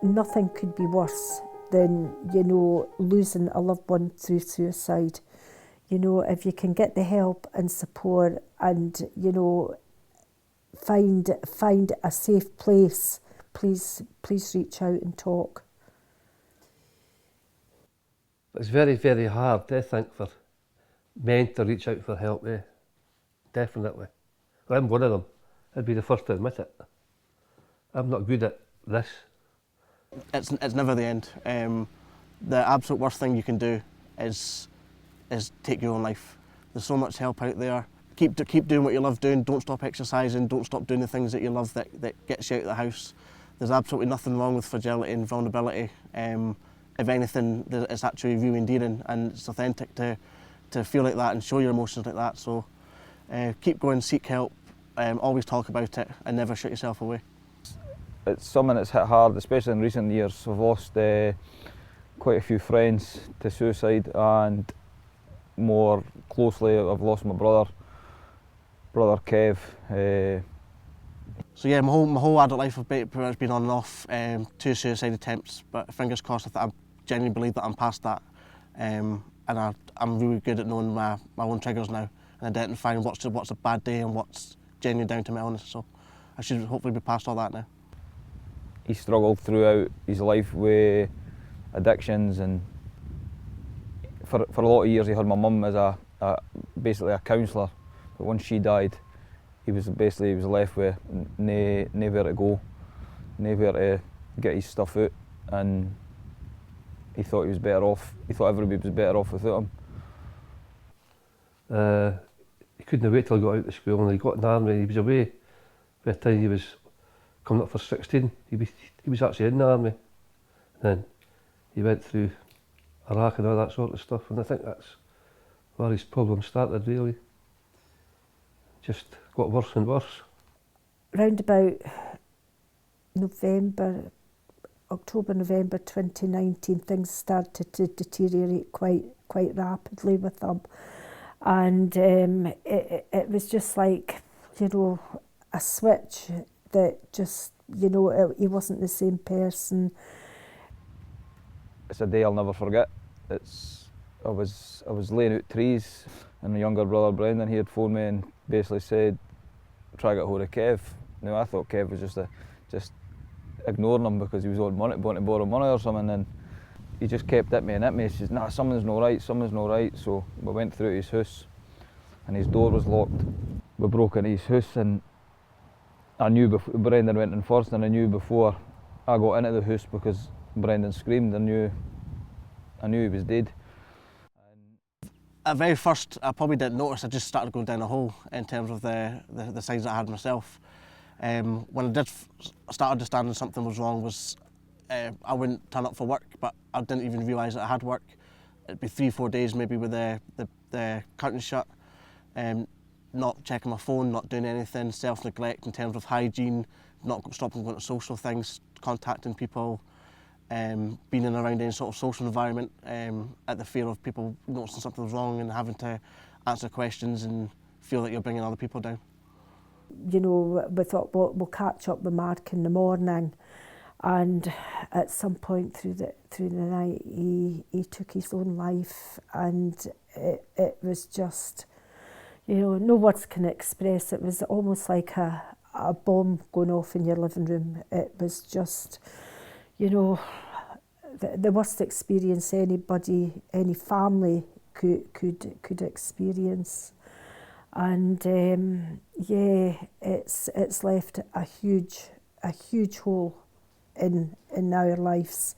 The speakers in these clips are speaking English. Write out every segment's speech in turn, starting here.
nothing could be worse than, losing a loved one through suicide. If you can get the help and support and, find a safe place, please reach out and talk. It's very, very hard, I think, for men to reach out for help, definitely. Well, I'm one of them. I'd be the first to admit it. I'm not good at this. It's never the end. The absolute worst thing you can do is take your own life. There's so much help out there. Keep doing what you love doing. Don't stop exercising. Don't stop doing the things that you love that gets you out of the house. There's absolutely nothing wrong with fragility and vulnerability. If anything, it's actually really endearing and it's authentic to feel like that and show your emotions like that. So keep going, seek help, always talk about it and never shut yourself away. It's something that's hit hard, especially in recent years. I've lost quite a few friends to suicide, and more closely I've lost my brother Kev. So yeah, my whole adult life I've pretty much been on and off 2 suicide attempts, but fingers crossed I genuinely believe that I'm past that, and I'm really good at knowing my own triggers now and identifying what's a bad day and what's genuinely down to my illness. So I should hopefully be past all that now. He struggled throughout his life with addictions, and for a lot of years he had my mum as basically a counsellor, but once she died he was left with nowhere to go, nowhere to get his stuff out, and he thought he was better off. He thought everybody was better off without him. He couldn't wait till he got out of school, and he got in the army. He was away by the time he was coming up for 16. He was actually in the army. Then he went through Iraq and all that sort of stuff, and I think that's where his problem started, really. Just got worse and worse. Round about October, November 2019, things started to deteriorate quite rapidly with him, and it was just like, a switch that just, he wasn't the same person. It's a day I'll never forget. I was laying out trees, and my younger brother Brendan, he had phoned me and basically said, try to get hold of Kev. Now I thought Kev was just ignoring him because he was on money, wanting to borrow money or something, and he just kept at me. He says, nah, something's not right. So we went through to his house and his door was locked. We broke into his house, and I knew Brendan went in first, and I knew before I got into the house, because Brendan screamed, I knew he was dead. At very first, I probably didn't notice. I just started going down a hole in terms of the signs that I had myself. When I did start understanding something was wrong, was I wouldn't turn up for work, but I didn't even realise that I had work. It'd be 3-4 days maybe with the curtains shut, not checking my phone, not doing anything, self-neglect in terms of hygiene, not stopping going to social things, contacting people, being in and around any sort of social environment, at the fear of people noticing something was wrong and having to answer questions and feel that you're bringing other people down. We thought, we'll catch up with Mark in the morning, and at some point through the night he took his own life, and it was just, no words can express. It was almost like a bomb going off in your living room. It was just, the worst experience any family could experience. And it's left a huge hole in our lives.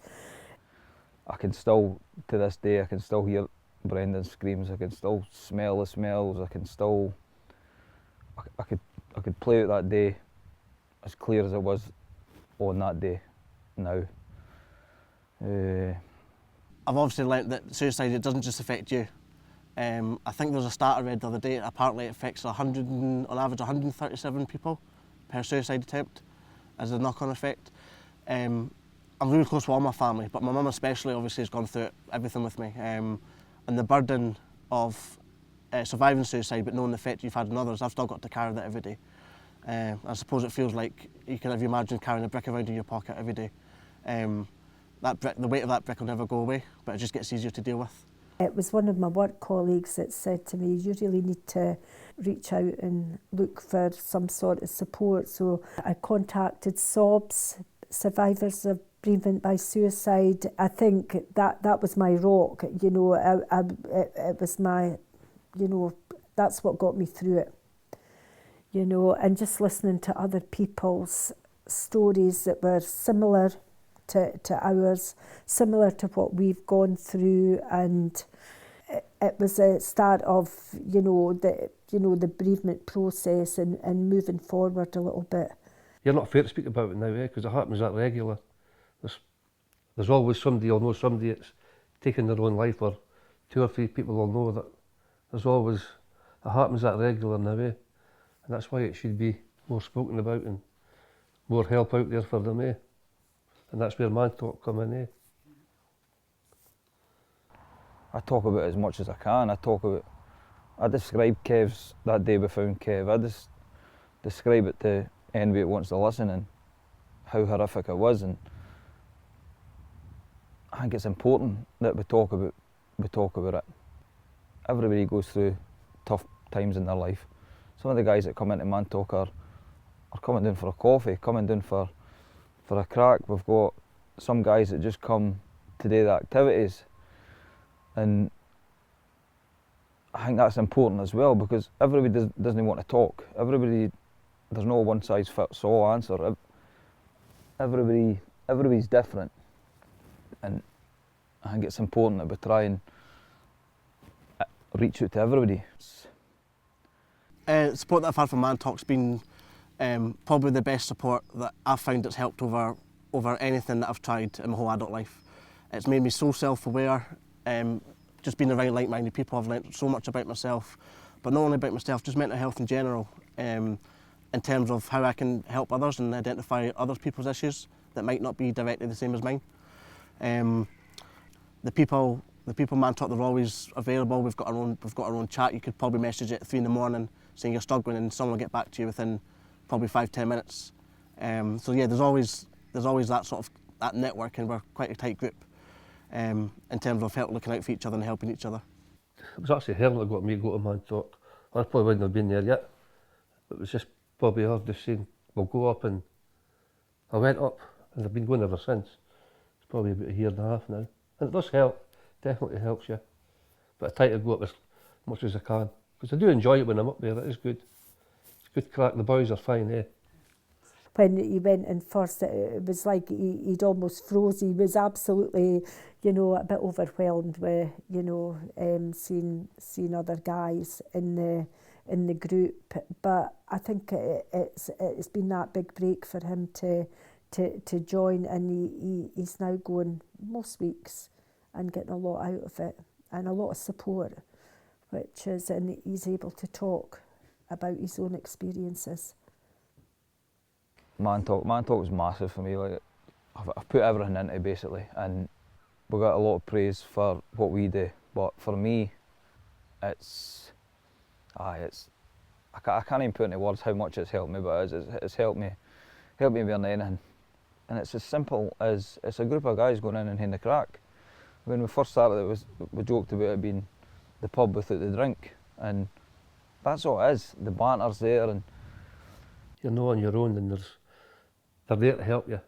I can still, to this day, I can still hear Brendan's screams. I can still smell the smells. I could play out that day as clear as it was on that day now. I've obviously learnt that suicide, it doesn't just affect you. I think there was a stat I read the other day. Apparently it affects on average 137 people per suicide attempt as a knock-on effect. I'm really close to all my family, but my mum especially obviously has gone through everything with me. And the burden of surviving suicide but knowing the effect you've had on others, I've still got to carry that every day. I suppose it feels like you can imagine carrying a brick around in your pocket every day. the weight of that brick will never go away, but it just gets easier to deal with. It was one of my work colleagues that said to me, you really need to reach out and look for some sort of support. So I contacted SOBS, Survivors of Bereavement by Suicide. I think that was my rock, you know, it was my, you know, that's what got me through it. You know, and just listening to other people's stories that were similar to ours, similar to what we've gone through, and it was a start of the bereavement process and moving forward a little bit. You're not fair to speak about it now, because it happens that regular. There's always somebody or know somebody that's taken their own life, or 2 or 3 people will know that there's always, it happens that regular now, and that's why it should be more spoken about and more help out there for them, and that's where Mantalk come in. I talk about it as much as I can. I describe Kev's, that day we found Kev, I just describe it to anybody that wants to listen and how horrific it was, and I think it's important that we talk about it. Everybody goes through tough times in their life. Some of the guys that come into Mantalk are coming down for a coffee, coming down for a crack. We've got some guys that just come to do the activities, and I think that's important as well, because everybody doesn't want to talk. There's no one size fits all answer. Everybody's different, and I think it's important that we try and reach out to everybody. The support that I've had from Mantalk's been probably the best support that I've found that's helped over anything that I've tried in my whole adult life. It's made me so self-aware. Just being around like-minded people, I've learnt so much about myself, but not only about myself, just mental health in general, in terms of how I can help others and identify other people's issues that might not be directly the same as mine. The people Mantalk, they're always available. We've got our own chat. You could probably message at 3 in the morning saying you're struggling, and someone will get back to you within probably 5-10 minutes. So yeah, there's always that sort of that network, and we're quite a tight group in terms of looking out for each other and helping each other. It was actually her that got me to go to Mantalk. I probably wouldn't have been there yet. It was just probably her just saying, we'll go up, and I went up, and I've been going ever since. It's probably about 1.5 years now. And it does help, definitely helps you. But I try to go up as much as I can, because I do enjoy it when I'm up there. It is good. It's good crack. The boys are fine, When he went in first, it was like he'd almost froze. He was absolutely, you know, a bit overwhelmed with, you know, seeing other guys in the group. But I think it's been that big break for him to join, and he's now going most weeks and getting a lot out of it and a lot of support, and he's able to talk about his own experiences. Mantalk was massive for me. Like, I've put everything into it basically, and we got a lot of praise for what we do. But for me, I can't even put into words how much it's helped me. But it's helped me more than anything. And it's as simple as it's a group of guys going in and having a crack. When we first started, we joked about it being the pub without the drink, and that's all it is. The banter's there, and you're not on your own, and they're there to help you,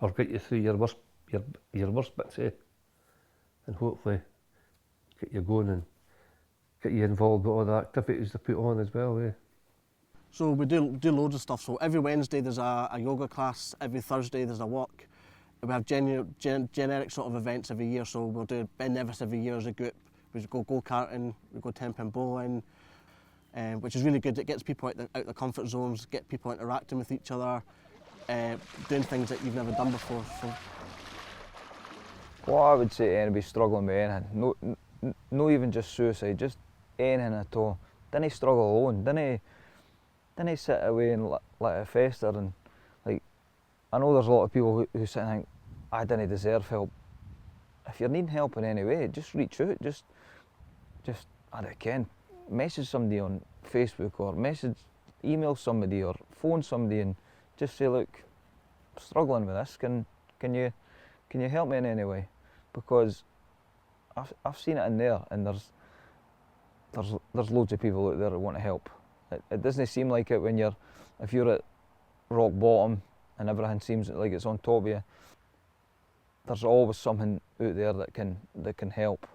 or get you through your worst bits, and hopefully get you going and get you involved with all the activities they put on as well. So we do loads of stuff. So every Wednesday there's a yoga class, every Thursday there's a walk. We have generic sort of events every year, so we'll do Ben Nevis every year as a group. We go go-karting, we go 10-pin bowling, which is really good. It gets people out the comfort zones, get people interacting with each other, doing things that you've never done before. So. What I would say to anybody struggling with anything, no even just suicide, just anything at all, don't struggle alone, don't sit away and let it fester. And like, I know there's a lot of people who sit and think, I didn't deserve help. If you're needing help in any way, just reach out, just I don't know, message somebody on Facebook, or email somebody, or phone somebody and just say, look, I'm struggling with this, can can you help me in any way? Because I've seen it in there, and there's loads of people out there that want to help. It doesn't seem like it when if you're at rock bottom and everything seems like it's on top of you. There's always something out there that can help.